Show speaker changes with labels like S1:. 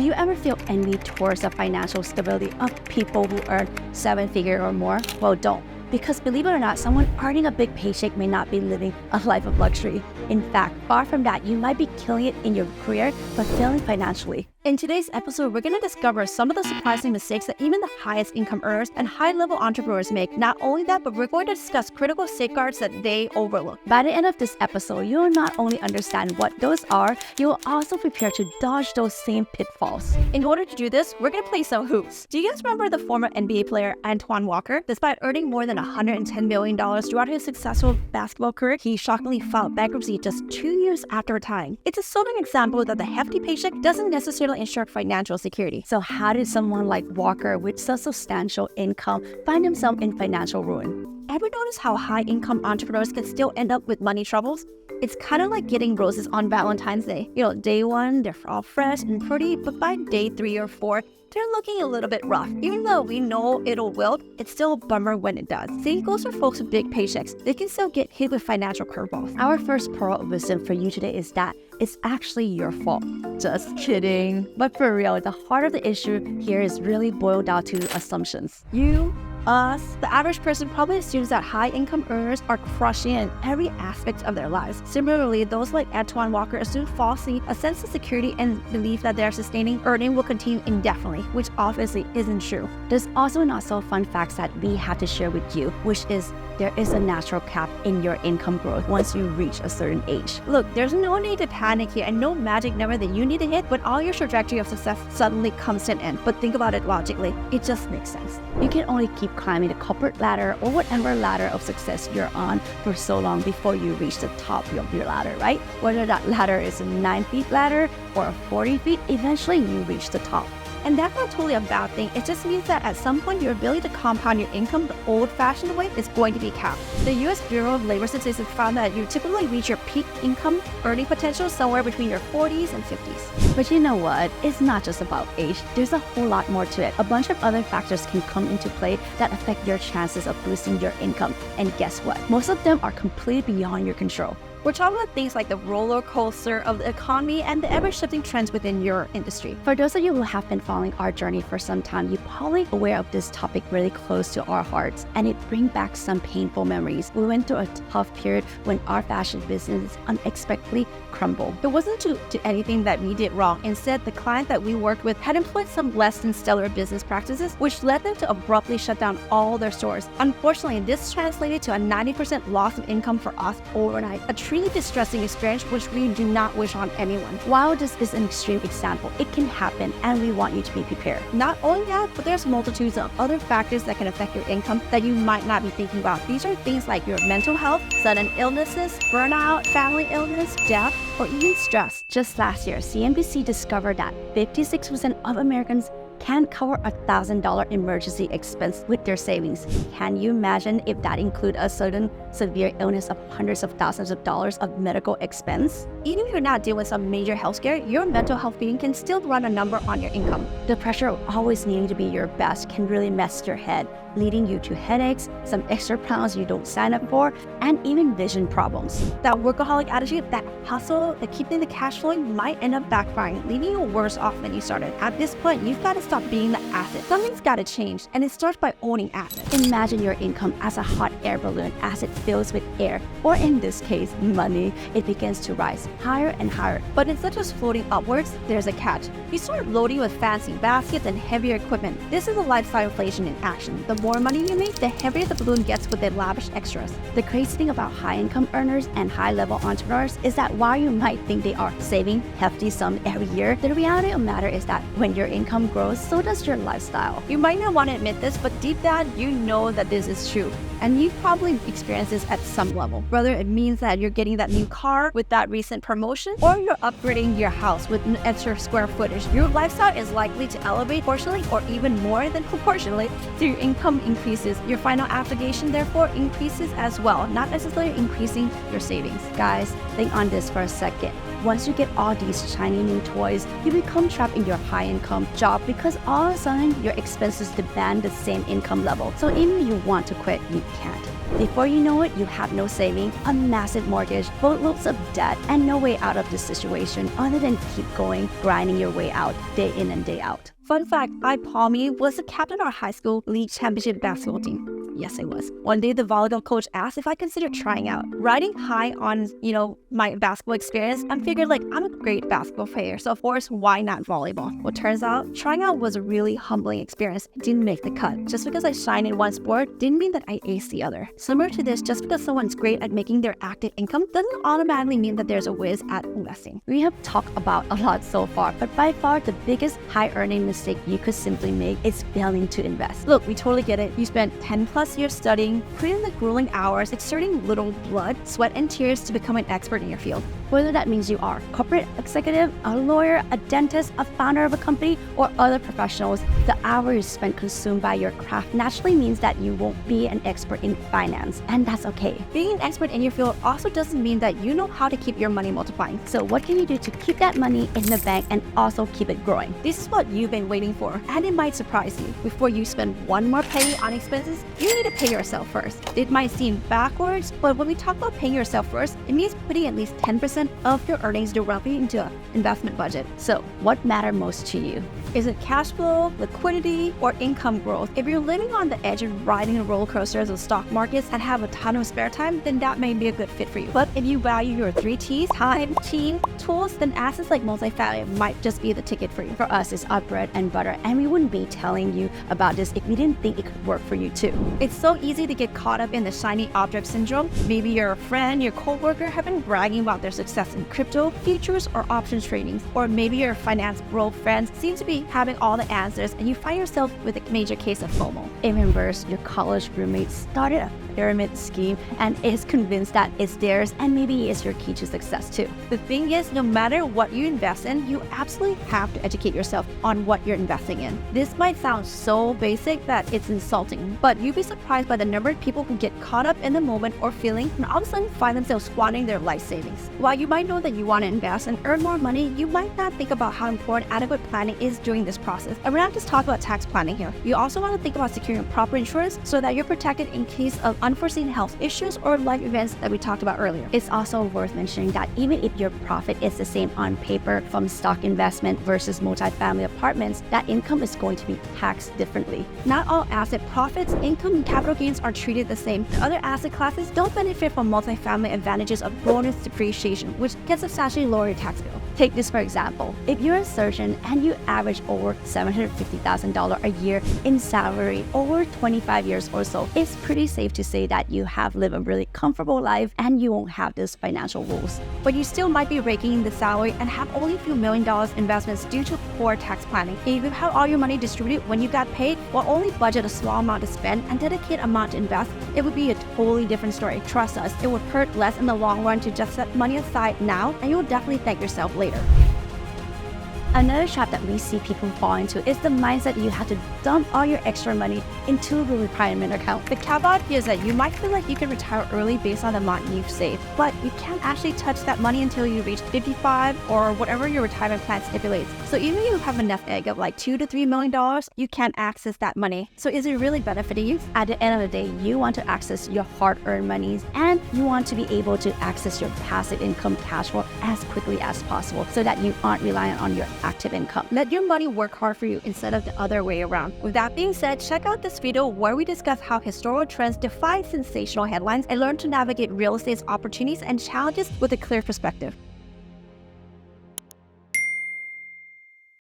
S1: Do you ever feel envy towards the financial stability of people who earn 7-figure or more? Well, don't. Because believe it or not, someone earning a big paycheck may not be living a life of luxury. In fact, far from that, you might be killing it in your career, but failing financially. In today's episode, we're going to discover some of the surprising mistakes that even the highest income earners and high-level entrepreneurs make. Not only that, but we're going to discuss critical safeguards that they overlook. By the end of this episode, you will not only understand what those are, you will also prepare to dodge those same pitfalls. In order to do this, we're going to play some hoops. Do you guys remember the former NBA player Antoine Walker? Despite earning more than $110 million throughout his successful basketball career, he shockingly filed bankruptcy just 2 years after retiring. It's a sobering example that the hefty paycheck doesn't necessarily ensure financial security. So how did someone like Walker with such substantial income find himself in financial ruin? Ever notice how high-income entrepreneurs can still end up with money troubles? It's kind of like getting roses on Valentine's Day. Day 1, they're all fresh and pretty, but by day 3 or 4, they're looking a little bit rough. Even though we know it'll wilt, it's still a bummer when it does. Same goes for folks with big paychecks. They can still get hit with financial curveballs. Our first pearl of wisdom for you today is that it's actually your fault. Just kidding. But for real, the heart of the issue here is really boiled down to assumptions. Us, the average person probably assumes that high-income earners are crushing in every aspect of their lives. Similarly, those like Antoine Walker assume falsely a sense of security and belief that their sustaining earning will continue indefinitely, which obviously isn't true. There's also not so fun facts that we have to share with you, which is there is a natural cap in your income growth once you reach a certain age. Look, there's no need to panic here and no magic number that you need to hit when all your trajectory of success suddenly comes to an end. But think about it logically. It just makes sense. You can only keep climbing the corporate ladder or whatever ladder of success you're on for so long before you reach the top of your ladder, right? Whether that ladder is a 9-feet ladder or a 40 feet, eventually you reach the top. And that's not totally a bad thing. It just means that at some point, your ability to compound your income the old-fashioned way is going to be capped. The U.S. Bureau of Labor Statistics found that you typically reach your peak income earning potential somewhere between your 40s and 50s. But you know what? It's not just about age. There's a whole lot more to it. A bunch of other factors can come into play that affect your chances of boosting your income. And guess what? Most of them are completely beyond your control. We're talking about things like the roller coaster of the economy and the ever-shifting trends within your industry. For those of you who have been following our journey for some time, you're probably aware of this topic really close to our hearts, and it brings back some painful memories. We went through a tough period when our fashion business unexpectedly crumbled. It wasn't due to anything that we did wrong. Instead, the client that we worked with had employed some less than stellar business practices, which led them to abruptly shut down all their stores. Unfortunately, this translated to a 90% loss of income for us overnight. A truly distressing experience which we do not wish on anyone. While this is an extreme example, it can happen and we want you to be prepared. Not only that, but there's multitudes of other factors that can affect your income that you might not be thinking about. These are things like your mental health, sudden illnesses, burnout, family illness, death, or even stress. Just last year, CNBC discovered that 56% of Americans can't cover a $1,000 emergency expense with their savings. Can you imagine if that includes a sudden severe illness of hundreds of thousands of dollars of medical expense? Even if you're not dealing with some major health scare, your mental health being can still run a number on your income. The pressure of always needing to be your best can really mess your head, leading you to headaches, some extra pounds you don't sign up for, and even vision problems. That workaholic attitude, that hustle, that keeping the cash flowing might end up backfiring, leaving you worse off than you started. At this point, you've got to stop being the asset. Something's got to change, and it starts by owning assets. Imagine your income as a hot air balloon as it fills with air, or in this case, money. It begins to rise higher and higher. But instead of just floating upwards, there's a catch. You start loading with fancy baskets and heavier equipment. This is a lifestyle inflation in action. The more money you make, the heavier the balloon gets with the lavish extras. The crazy thing about high-income earners and high-level entrepreneurs is that while you might think they are saving hefty sums every year, the reality of the matter is that when your income grows, so does your lifestyle. You might not want to admit this, but deep down, you know that this is true. And you've probably experienced this at some level. Whether it means that you're getting that new car with that recent promotion, or you're upgrading your house with an extra square footage, your lifestyle is likely to elevate proportionally or even more than proportionally to your income increases. Your final obligation, therefore, increases as well, not necessarily increasing your savings. Guys, think on this for a second. Once you get all these shiny new toys, you become trapped in your high-income job because all of a sudden your expenses demand the same income level. So even if you want to quit, you can't. Before you know it, you have no saving, a massive mortgage, boatloads of debt, and no way out of this situation other than keep going, grinding your way out, day in and day out. Fun fact, Palmy was the captain of our high school league championship basketball team. Yes, I was. One day, the volleyball coach asked if I considered trying out. Riding high on, my basketball experience, I figured I'm a great basketball player, so of course, why not volleyball? Well, turns out, trying out was a really humbling experience. It didn't make the cut. Just because I shine in one sport didn't mean that I aced the other. Similar to this, just because someone's great at making their active income doesn't automatically mean that there's a whiz at investing. We have talked about a lot so far, but by far the biggest high-earning mistake you could simply make is failing to invest. Look, we totally get it. You spent 10 plus years studying, putting in the grueling hours, exerting little blood, sweat, and tears to become an expert in your field. Whether that means you are a corporate executive, a lawyer, a dentist, a founder of a company, or other professionals, the hours spent consumed by your craft naturally means that you won't be an expert in finance, and that's okay. Being an expert in your field also doesn't mean that you know how to keep your money multiplying. So what can you do to keep that money in the bank and also keep it growing? This is what you've been waiting for, and it might surprise you. Before you spend one more penny on expenses, you need to pay yourself first. It might seem backwards, but when we talk about paying yourself first, it means putting at least 10% of your earnings directly into an investment budget. So what matters most to you? Is it cash flow, liquidity, or income growth? If you're living on the edge and riding the roller coasters of stock markets and have a ton of spare time, then that may be a good fit for you. But if you value your 3 T's, time, team, tools, then assets like multifamily might just be the ticket for you. For us, it's our bread and butter, and we wouldn't be telling you about this if we didn't think it could work for you too. It's so easy to get caught up in the shiny object syndrome. Maybe your friend, your coworker have been bragging about their success in crypto, futures, or options trading. Or maybe your finance bro friends seem to be having all the answers and you find yourself with a major case of FOMO. In reverse, your college roommate started a pyramid scheme and is convinced that it's theirs and maybe it's your key to success too. The thing is, no matter what you invest in, you absolutely have to educate yourself on what you're investing in. This might sound so basic that it's insulting, but you'd be surprised by the number of people who get caught up in the moment or feeling and all of a sudden find themselves squandering their life savings. While you might know that you want to invest and earn more money, you might not think about how important adequate planning is during this process. And we're not just talking about tax planning here. You also want to think about securing proper insurance so that you're protected in case of unforeseen health issues or life events that we talked about earlier. It's also worth mentioning that even if your profit is the same on paper from stock investment versus multifamily apartments, that income is going to be taxed differently. Not all asset profits, income, and capital gains are treated the same. The other asset classes don't benefit from multifamily advantages of bonus depreciation, which can substantially lower your tax bill. Take this for example. If you're a surgeon and you average over $750,000 a year in salary over 25 years or so, it's pretty safe to say that you have lived a really comfortable life and you won't have these financial woes. But you still might be raking in the salary and have only a few $1 million investments due to poor tax planning. If you have all your money distributed when you got paid, or only budget a small amount to spend and dedicate amount to invest, it would be a totally different story. Trust us, it would hurt less in the long run to just set money aside now, and you'll definitely thank yourself later. Another trap that we see people fall into is the mindset that you have to dump all your extra money into the retirement account. The caveat here is that you might feel like you can retire early based on the amount you've saved, but you can't actually touch that money until you reach 55 or whatever your retirement plan stipulates. So even if you have a nest egg of like $2 to $3 million, you can't access that money. So is it really benefiting you? At the end of the day, you want to access your hard-earned monies and you want to be able to access your passive income cash flow as quickly as possible so that you aren't reliant on your active income. Let your money work hard for you instead of the other way around. With that being said, check out this video where we discuss how historical trends defy sensational headlines and learn to navigate real estate's opportunities and challenges with a clear perspective.